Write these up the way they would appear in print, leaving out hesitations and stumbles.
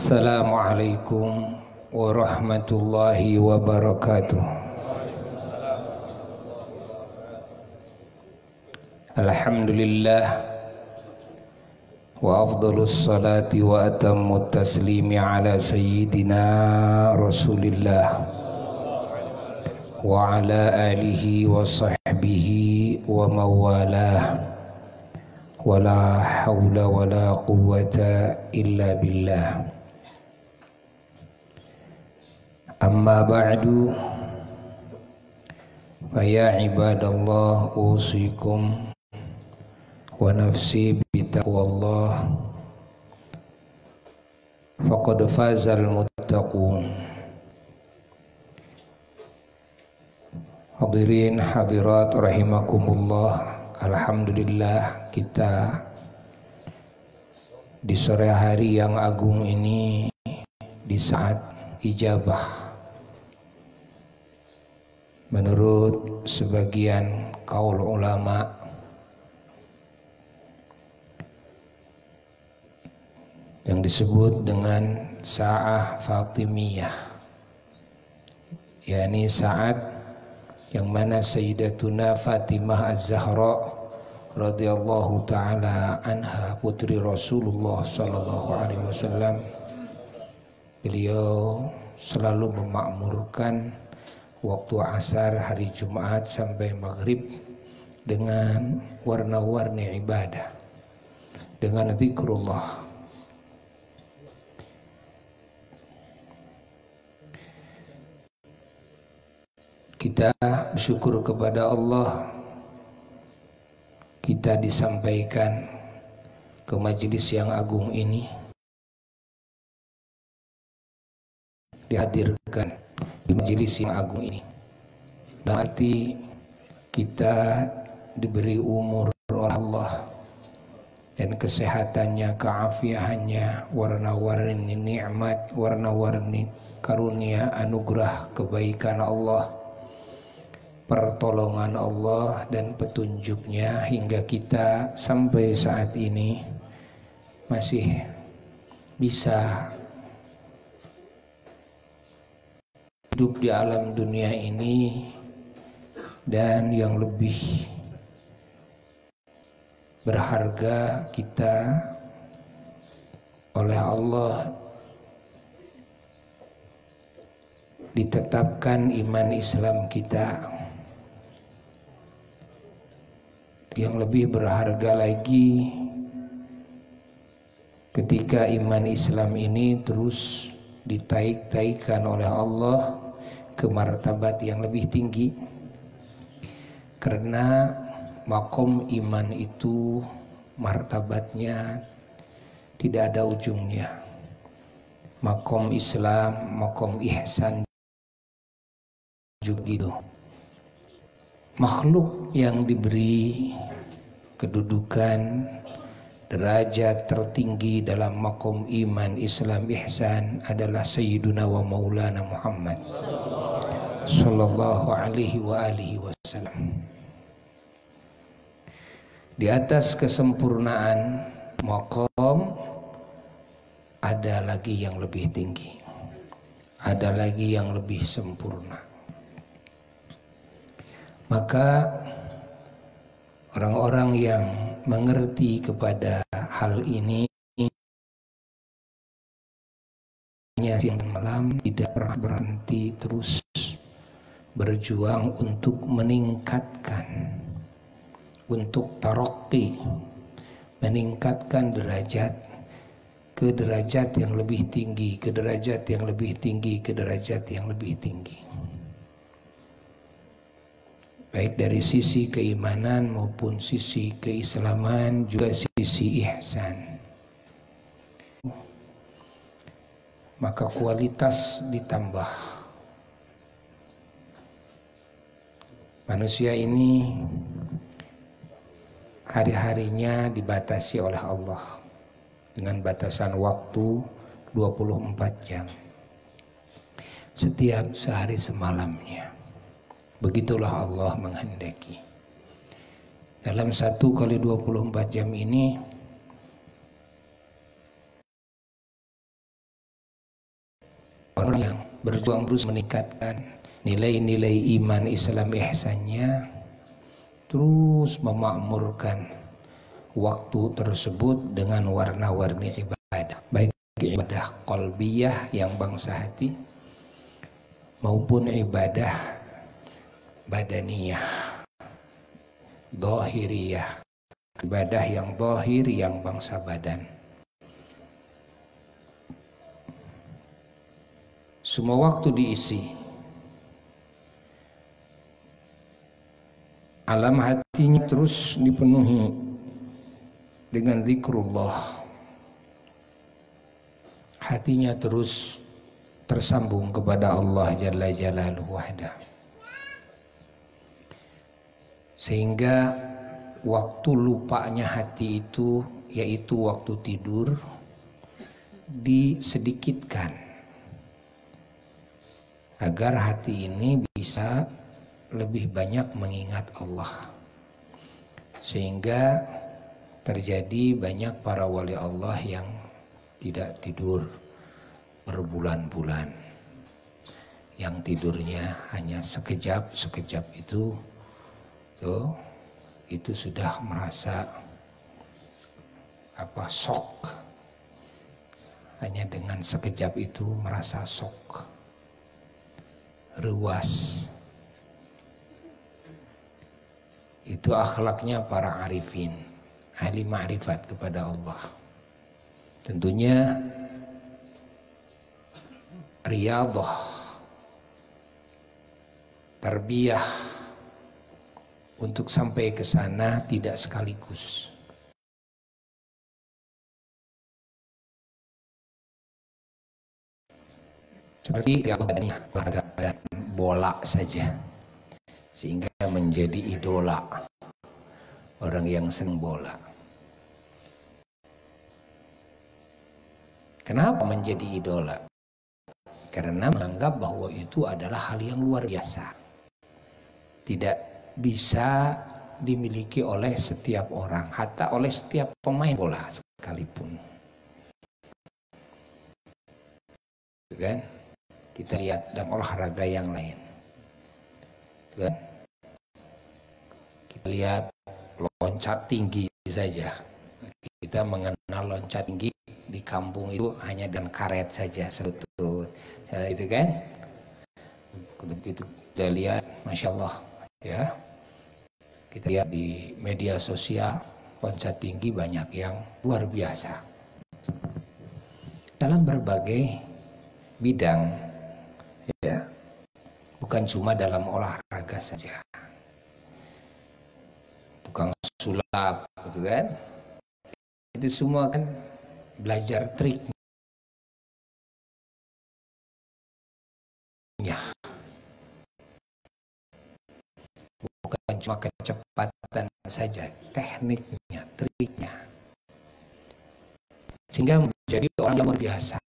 Assalamualaikum warahmatullahi wabarakatuh. Alhamdulillah wa afdhalus salati wa atammut taslimi ala sayyidina Rasulillah wa ala alihi wa sahbihi wa mawalah. Wala hawla wala quwwata illa billah. Amma ba'du, fa ya ibadallah, usikum wa nafsi bitaqwallah, faqad fazal muttaqun. Hadirin hadirat rahimakumullah, alhamdulillah kita di sore hari yang agung ini, di saat ijabah menurut sebagian kaul ulama, yang disebut dengan Sa'ah Fatimiyah, yakni saat yang mana Sayyidatuna Fatimah Az-Zahra radhiyallahu taala anha, putri Rasulullah sallallahu alaihi wasallam, beliau selalu memakmurkan waktu asar hari Jumat sampai maghrib dengan warna-warni ibadah, dengan zikrullah. Kita bersyukur kepada Allah, kita disampaikan ke majelis yang agung ini, dihadirkan di majelis yang agung ini. Berarti kita diberi umur oleh Allah dan kesehatannya, keafiahannya, warna-warni nikmat, warna-warni karunia, anugerah, kebaikan Allah, pertolongan Allah dan petunjuknya, hingga kita sampai saat ini masih bisa hidup di alam dunia ini. Dan yang lebih berharga, kita oleh Allah ditetapkan iman Islam kita. Yang lebih berharga lagi, ketika iman Islam ini terus ditaik-taikkan oleh Allah ke martabat yang lebih tinggi, karena makom iman itu martabatnya tidak ada ujungnya. Makom Islam, makom ihsan juga gitu. Makhluk yang diberi kedudukan derajat tertinggi dalam makom iman Islam ihsan adalah Sayyiduna wa Maulana Muhammad sallallahu alaihi wa alihi wasallam. Di atas kesempurnaan makom ada lagi yang lebih tinggi, ada lagi yang lebih sempurna. Maka orang-orang yang mengerti kepada hal ini, siang dan malam tidak pernah berhenti, terus berjuang untuk meningkatkan, untuk taraqi, meningkatkan derajat ke derajat yang lebih tinggi, ke derajat yang lebih tinggi, ke derajat yang lebih tinggi, baik dari sisi keimanan maupun sisi keislaman, juga sisi ihsan. Maka kualitas ditambah. Manusia ini hari-harinya dibatasi oleh Allah dengan batasan waktu 24 jam setiap sehari semalamnya. Begitulah Allah menghendaki. Dalam 1 kali 24 jam ini orang yang berjuang terus meningkatkan nilai-nilai iman Islam ihsannya, terus memakmurkan waktu tersebut dengan warna-warni ibadah, baik ibadah qalbiyah yang bangsa hati maupun ibadah badaniyah, dhahiriyah, ibadah yang zahir yang bangsa badan. Semua waktu diisi, alam hatinya terus dipenuhi dengan zikrullah, hatinya terus tersambung kepada Allah Jalla Jalaluhu wahda, sehingga waktu lupanya hati itu, yaitu waktu tidur, disedikitkan agar hati ini bisa lebih banyak mengingat Allah, sehingga terjadi banyak para wali Allah yang tidak tidur berbulan-bulan, yang tidurnya hanya sekejap itu sudah merasa shock, hanya dengan sekejap itu merasa shock, ruas. Itu akhlaknya para arifin, ahli ma'rifat kepada Allah. Tentunya riyadhah, tarbiyah untuk sampai ke sana tidak sekaligus. Seperti olahraga bola saja, sehingga menjadi idola orang yang senang bola. Kenapa menjadi idola? Karena menganggap bahwa itu adalah hal yang luar biasa, tidak bisa dimiliki oleh setiap orang, hatta oleh setiap pemain bola sekalipun. Kan? Kita lihat dalam olahraga yang lain, kan? Kita lihat loncat tinggi saja. Kita mengenal loncat tinggi di kampung itu hanya dengan karet saja, selutut, itu kan? Begitu kita lihat, masya Allah, ya. Kita lihat di media sosial loncat tinggi banyak yang luar biasa dalam berbagai bidang, ya, bukan cuma dalam olahraga saja. Tukang sulap, gitu kan? Itu semua kan belajar triknya, bukan cuma kecepatan saja, tekniknya, triknya, sehingga menjadi orang yang luar biasa.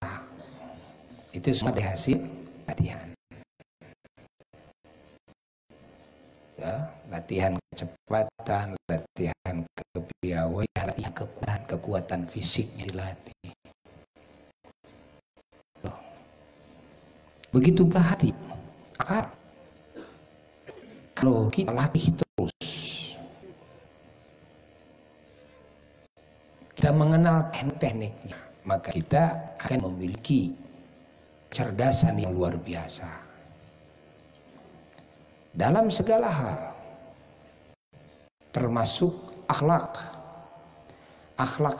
Itu semua dari hasil latihan, ya, latihan kecepatan, latihan kepiawaian, latihan kekuatan fisiknya dilatih. Begitu pula hati, akal. Kalau kita latih terus, kita mengenal tekniknya, maka kita akan memiliki kecerdasan yang luar biasa dalam segala hal, termasuk akhlak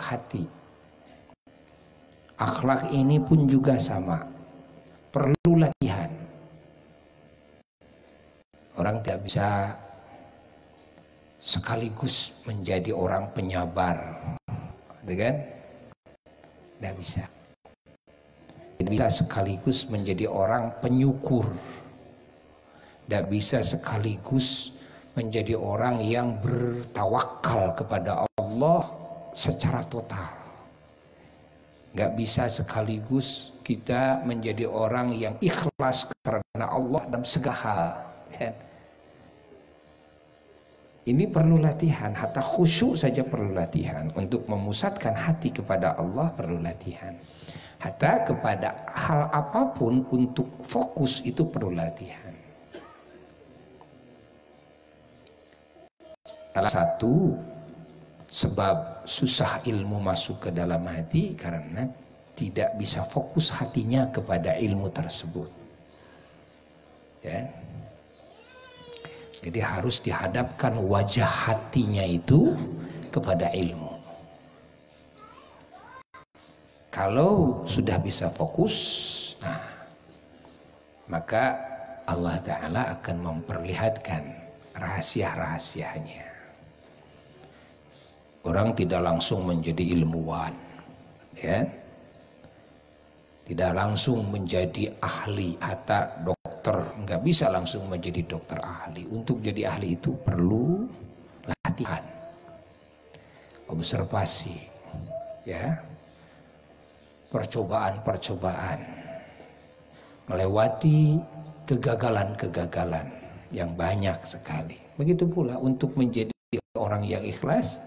hati. Akhlak ini pun juga sama, perlu latihan. Orang tidak bisa sekaligus menjadi orang penyabar, kan? Tidak bisa. Tidak bisa sekaligus menjadi orang penyukur. Tidak bisa sekaligus menjadi orang yang bertawakal kepada Allah secara total. Tidak bisa sekaligus kita menjadi orang yang ikhlas karena Allah dalam segala hal. Ini perlu latihan, hatta khusyuk saja perlu latihan. Untuk memusatkan hati kepada Allah perlu latihan. Hatta kepada hal apapun untuk fokus itu perlu latihan. Salah satu sebab susah ilmu masuk ke dalam hati karena tidak bisa fokus hatinya kepada ilmu tersebut. Ya. Jadi harus dihadapkan wajah hatinya itu kepada ilmu. Kalau sudah bisa fokus, nah, maka Allah Ta'ala akan memperlihatkan rahasia-rahasianya. Orang tidak langsung menjadi ilmuwan, ya, tidak langsung menjadi ahli atau dokter, nggak bisa langsung menjadi dokter ahli. Untuk jadi ahli itu perlu latihan, observasi, ya, percobaan-percobaan, melewati kegagalan-kegagalan yang banyak sekali. Begitu pula untuk menjadi orang yang ikhlas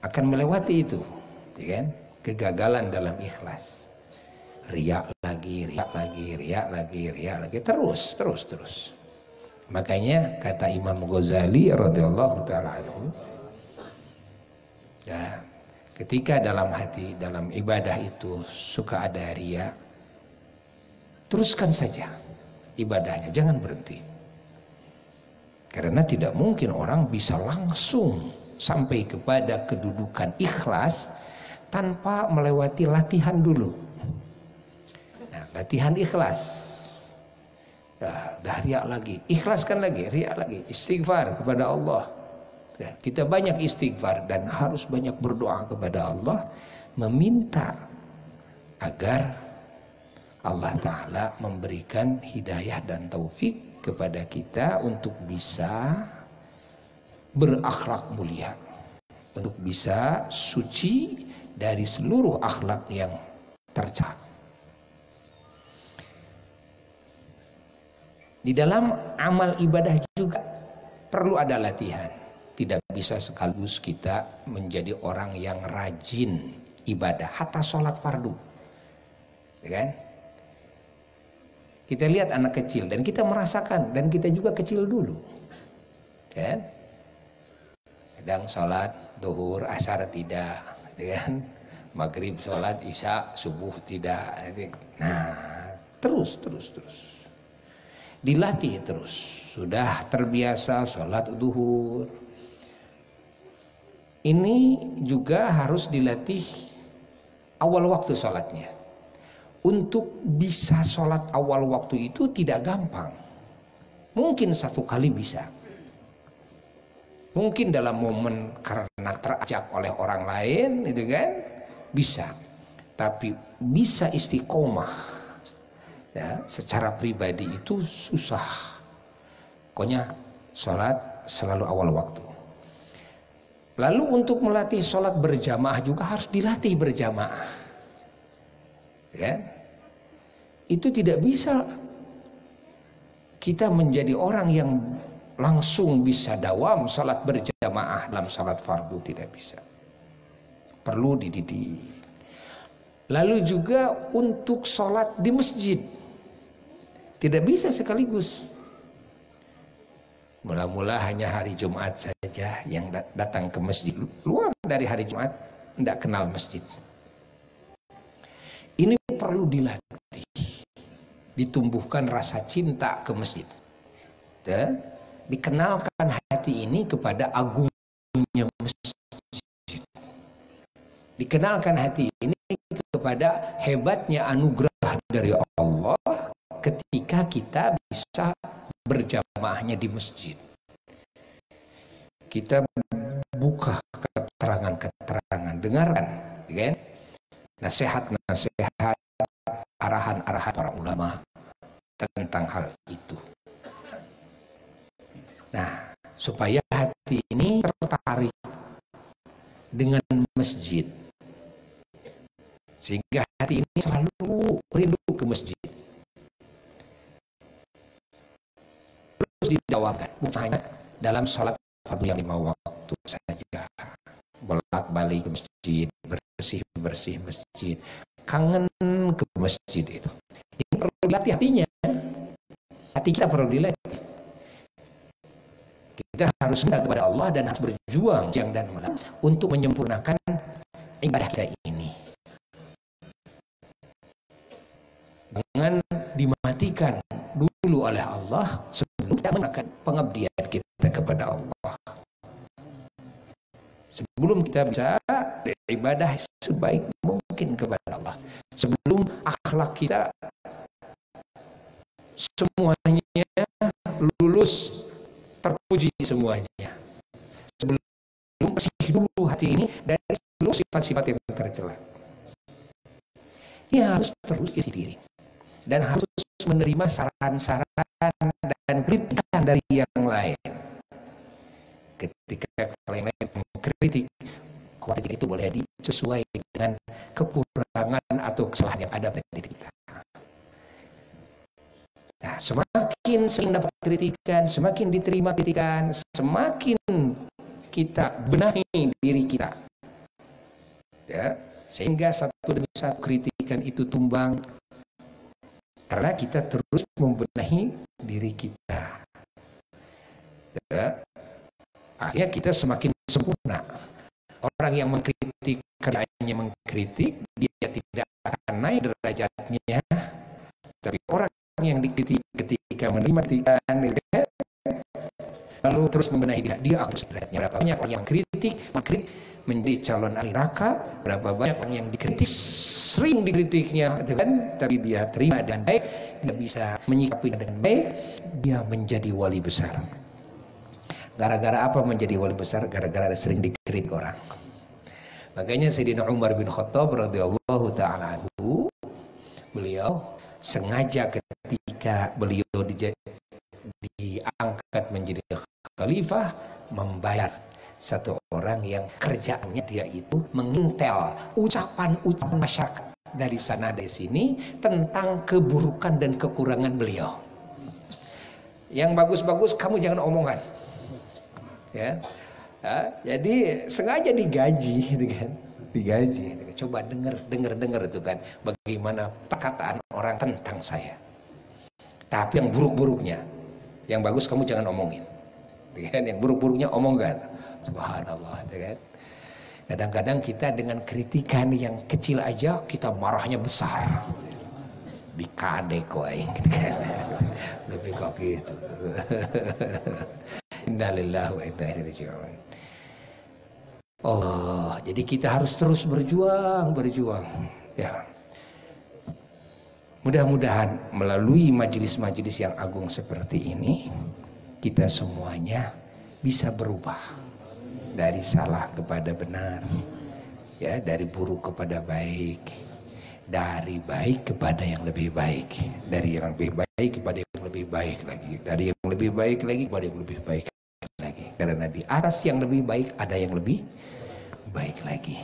akan melewati itu, ya kan? Kegagalan dalam ikhlas. Riak lagi, terus. Makanya kata Imam Ghazali radhiyallahu taala anhu, ya, ketika dalam hati, dalam ibadah itu suka ada riak, teruskan saja ibadahnya, jangan berhenti. Karena tidak mungkin orang bisa langsung sampai kepada kedudukan ikhlas tanpa melewati latihan dulu. Nah, latihan ikhlas. Dah riak lagi, ikhlaskan lagi, riak lagi, istighfar kepada Allah. Ya, kita banyak istighfar dan harus banyak berdoa kepada Allah, meminta agar Allah Ta'ala memberikan hidayah dan taufik kepada kita untuk bisa berakhlak mulia, untuk bisa suci dari seluruh akhlak yang tercela. Di dalam amal ibadah juga perlu ada latihan. Tidak bisa sekaligus kita menjadi orang yang rajin ibadah, hatta sholat fardu, ya kan? Kita lihat anak kecil dan kita merasakan, dan kita juga kecil dulu, ya kan? Kadang sholat zuhur, asar tidak, ya kan? Maghrib sholat, isya, subuh tidak. Nah, terus. Dilatih terus. Sudah terbiasa sholat zuhur. Ini juga harus dilatih awal waktu sholatnya. Untuk bisa sholat awal waktu itu tidak gampang. Mungkin satu kali bisa. Mungkin dalam momen karena terajak oleh orang lain, itu kan, bisa. Tapi bisa istiqomah, ya, secara pribadi itu susah. Pokoknya sholat selalu awal waktu. Lalu untuk melatih sholat berjamaah juga harus dilatih berjamaah, ya. Itu tidak bisa kita menjadi orang yang langsung bisa dawam sholat berjamaah dalam sholat fardu, tidak bisa. Perlu dididik. Lalu juga untuk sholat di masjid tidak bisa sekaligus. Mula-mula hanya hari Jumat saja yang datang ke masjid. Luar dari hari Jumat tidak kenal masjid. Ini perlu dilatih, ditumbuhkan rasa cinta ke masjid, dan dikenalkan hati ini kepada agungnya masjid, dikenalkan hati ini kepada hebatnya anugerah dari Allah ketika kita bisa berjamaahnya di masjid. Kita buka keterangan-keterangan, dengarkan, kan? Nasihat-nasihat, arahan-arahan para ulama tentang hal itu. Nah, supaya hati ini tertarik dengan masjid, sehingga hati ini selalu rindu ke masjid. Terus didawamkan, bukan hanya dalam sholat fardu yang 5 waktu saja, bolak-balik ke masjid, bersih masjid, kangen ke masjid itu. Ini perlu dilatih hatinya. Hati kita perlu dilatih. Kita harus hendak kepada Allah dan harus berjuang siang dan malam untuk menyempurnakan ibadah kita ini. Jangan dimatikan dulu oleh Allah sebelum kita melakukan pengabdian kita kepada Allah. Sebelum kita bisa beribadah sebaik mungkin kepada Allah, sebelum akhlak kita semuanya lulus, terpuji semuanya, sebelum bersih dulu hati ini dari seluruh sifat-sifat yang tercela. Dia harus terus diri dan harus menerima saran-saran dan kritikan dari yang lain. Ketika yang lain mengkritik, kritik itu boleh sesuai dengan kekurangan atau kesalahan yang ada pada diri kita. Nah, semakin sering dapat kritikan, semakin diterima kritikan, semakin kita benahi diri kita, ya, sehingga satu demi satu kritikan itu tumbang karena kita terus membenahi diri kita, ya. Akhirnya kita semakin sempurna. Orang yang mengkritik kerjanya mengkritik, dia tidak akan naik derajatnya, tapi orang yang dikritik ketika menerima kritikan, lalu terus membenahi dia akan derajatnya. Berapa banyak orang yang kritik menjadi calon ahli neraka, berapa banyak orang yang dikritik, sering dikritiknya, kan? Tapi dia terima dengan baik, dia bisa menyikapi dengan baik, dia menjadi wali besar. Gara-gara apa menjadi wali besar? Gara-gara sering dikritik orang. Makanya Sayyidina Umar bin Khattab radhiyallahu ta'ala anhu, beliau sengaja ketika beliau diangkat menjadi khalifah, membayar satu orang yang kerjaannya dia itu mengintel ucapan-ucapan masyarakat dari sana dari sini tentang keburukan dan kekurangan beliau. Yang bagus-bagus kamu jangan omongan, ya. Jadi sengaja digaji, gitu kan? Digaji. Coba dengar itu kan, bagaimana perkataan orang tentang saya. Tapi yang buruk-buruknya, yang bagus kamu jangan omongin, kan? Yang buruk-buruknya omongkan. Subhanallah, kan? Kadang-kadang kita dengan kritikan yang kecil aja kita marahnya besar, dikadek koy, gitu kan? Lebih kok gitu. Innalillahi wa inna ilaihi raji'un. Allah, jadi kita harus terus berjuang, ya. Mudah-mudahan melalui majelis-majelis yang agung seperti ini, kita semuanya bisa berubah dari salah kepada benar, ya, dari buruk kepada baik, dari baik kepada yang lebih baik, dari yang lebih baik kepada yang lebih baik lagi, dari yang lebih baik lagi kepada yang lebih baik lagi. Karena di atas yang lebih baik ada yang lebih baik lagi.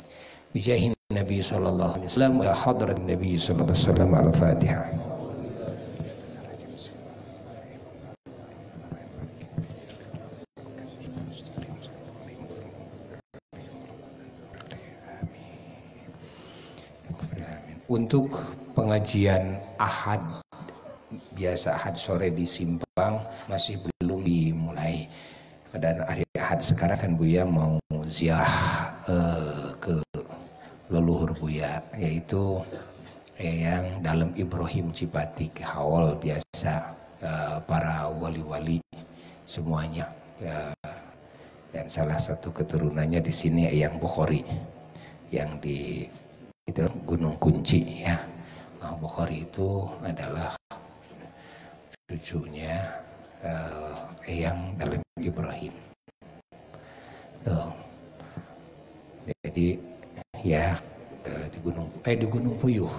Bijahin Nabi sallallahu alaihi wasallam wa hadrat Nabi sallallahu alaihi wasallam. Al-Fatihah. Untuk pengajian Ahad, biasa Ahad sore di Simpang masih belum dimulai. Dan hari Ahad sekarang kan Buya mau ziarah ke leluhur Buya, yaitu yang dalam Ibrahim Cipati Hawal biasa, para wali-wali semuanya, dan salah satu keturunannya di sini yang Bukhari, yang di itu Gunung Kunci, ya. Bukhari itu adalah cucunya yang dalam Ibrahim. Jadi ya di Gunung Puyuh,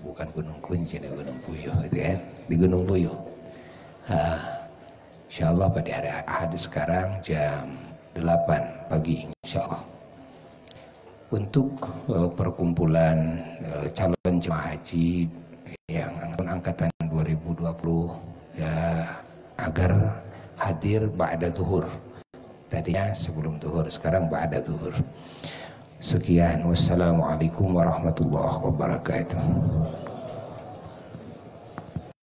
bukan Gunung Kunci, di Gunung Puyuh, gitu kan? Di Gunung Puyuh. Insyaallah pada hari Ahad sekarang jam 8 pagi, insyaallah. Untuk perkumpulan calon jemaah haji yang angkatan 2020, ya, agar hadir ba'da zuhur, Tadinya sebelum zuhur, sekarang ba'da zuhur. Sekian, wassalamualaikum warahmatullahi wabarakatuh.